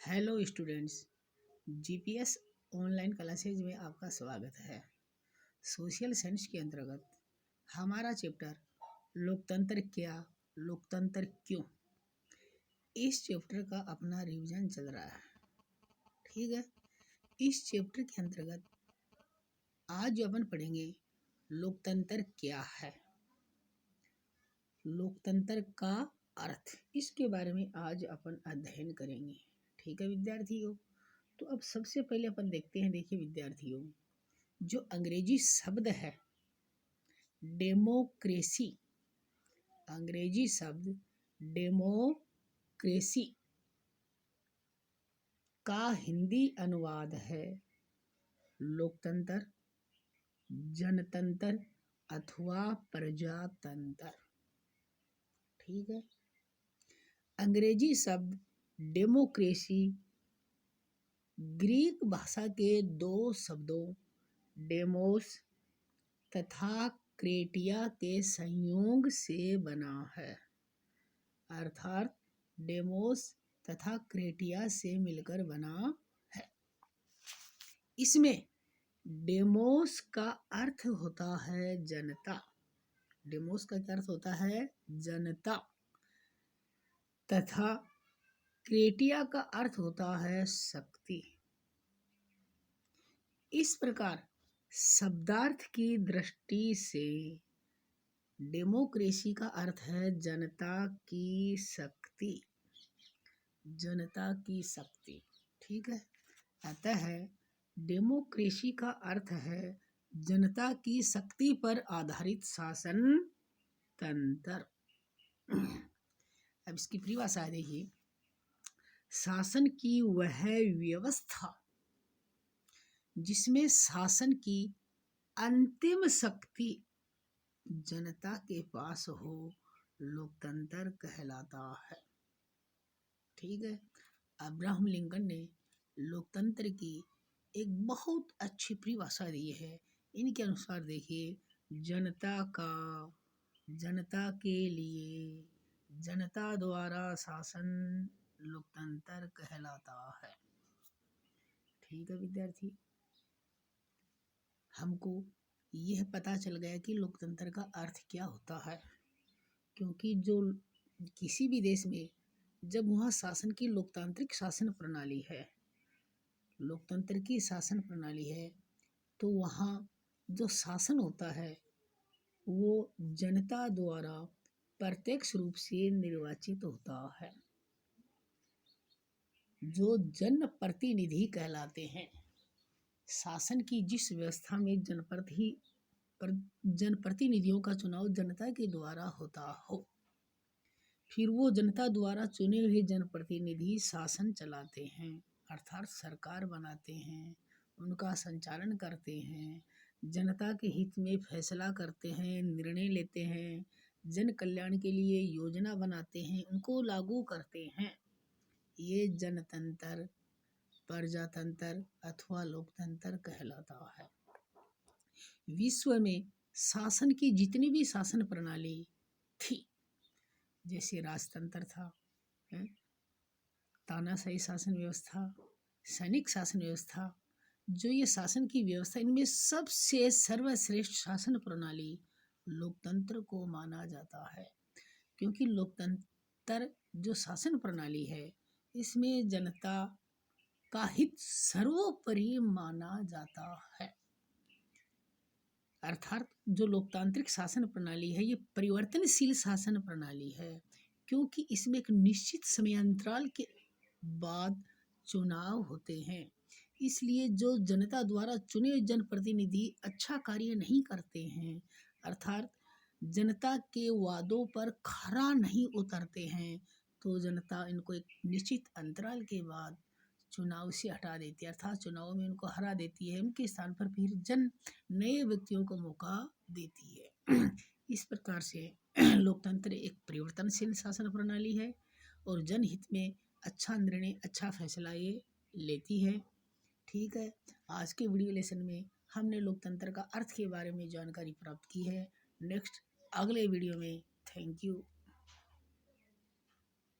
Hello students, GPS online classes में आपका स्वागत है। सोशल साइंस के अंतर्गत हमारा चैप्टर लोकतंत्र क्या, लोकतंत्र क्यों, इस चैप्टर का अपना रिवीजन चल रहा है। ठीक है, इस चैप्टर के अंतर्गत आज जो अपन पढ़ेंगे लोकतंत्र क्या है, लोकतंत्र का अर्थ, इसके बारे में आज अपन अध्ययन करेंगे। ठीक है विद्यार्थियों, तो अब सबसे पहले अपन देखते हैं। देखिए विद्यार्थियों, जो अंग्रेजी शब्द है डेमोक्रेसी, अंग्रेजी शब्द डेमोक्रेसी का हिंदी अनुवाद है लोकतंत्र, जनतंत्र अथवा प्रजातंत्र। ठीक है, अंग्रेजी शब्द डेमोक्रेसी ग्रीक भाषा के दो शब्दों डेमोस तथा क्रेटिया के संयोग से बना है, अर्थात डेमोस तथा क्रेटिया से मिलकर बना है। इसमें डेमोस का अर्थ होता है जनता, डेमोस का क्या अर्थ होता है जनता, तथा क्रेटिया का अर्थ होता है शक्ति। इस प्रकार शब्दार्थ की दृष्टि से डेमोक्रेसी का अर्थ है जनता की शक्ति, जनता की शक्ति। ठीक है, अतः डेमोक्रेसी का अर्थ है जनता की शक्ति पर आधारित शासन तंत्र। अब इसकी परिभाषा देखिए, शासन की वह व्यवस्था जिसमें शासन की अंतिम शक्ति जनता के पास हो, लोकतंत्र कहलाता है। ठीक है, अब्राहम लिंकन ने लोकतंत्र की एक बहुत अच्छी परिभाषा दी है। इनके अनुसार देखिए, जनता का, जनता के लिए, जनता द्वारा शासन लोकतंत्र कहलाता है। ठीक है विद्यार्थी, हमको यह पता चल गया कि लोकतंत्र का अर्थ क्या होता है, क्योंकि जो किसी भी देश में जब वहाँ शासन की लोकतांत्रिक शासन प्रणाली है, लोकतंत्र की शासन प्रणाली है, तो वहाँ जो शासन होता है वो जनता द्वारा प्रत्यक्ष रूप से निर्वाचित होता है, जो जनप्रतिनिधि कहलाते हैं। शासन की जिस व्यवस्था में जनप्रतिनिधियों का चुनाव जनता के द्वारा होता हो, फिर वो जनता द्वारा चुने हुए जनप्रतिनिधि शासन चलाते हैं, अर्थात सरकार बनाते हैं, उनका संचालन करते हैं, जनता के हित में फैसला करते हैं, निर्णय लेते हैं, जन कल्याण के लिए योजना बनाते हैं, उनको लागू करते हैं। ये जनतंत्र, प्रजातंत्र अथवा लोकतंत्र कहलाता है। विश्व में शासन की जितनी भी शासन प्रणाली थी, जैसे राजतंत्र था, तानाशाही शासन व्यवस्था, सैनिक शासन व्यवस्था, जो ये शासन की व्यवस्था, इनमें सबसे सर्वश्रेष्ठ शासन प्रणाली लोकतंत्र को माना जाता है। क्योंकि लोकतंत्र जो शासन प्रणाली है, इसमें जनता का हित सर्वोपरि माना जाता है। अर्थात जो लोकतांत्रिक शासन प्रणाली है, ये परिवर्तनशील शासन प्रणाली है, क्योंकि इसमें एक निश्चित समयांतराल के बाद चुनाव होते हैं। इसलिए जो जनता द्वारा चुने हुए जनप्रतिनिधि अच्छा कार्य नहीं करते हैं, अर्थात जनता के वादों पर खरा नहीं उतरते हैं, तो जनता इनको एक निश्चित अंतराल के बाद चुनाव से हटा देती है, अर्थात चुनाव में उनको हरा देती है। उनके स्थान पर फिर नए व्यक्तियों को मौका देती है। इस प्रकार से लोकतंत्र एक परिवर्तनशील शासन प्रणाली है और जनहित में अच्छा निर्णय, अच्छा फैसला ये लेती है। ठीक है, आज के वीडियो लेसन में हमने लोकतंत्र का अर्थ के बारे में जानकारी प्राप्त की है। नेक्स्ट अगले वीडियो में, थैंक यू।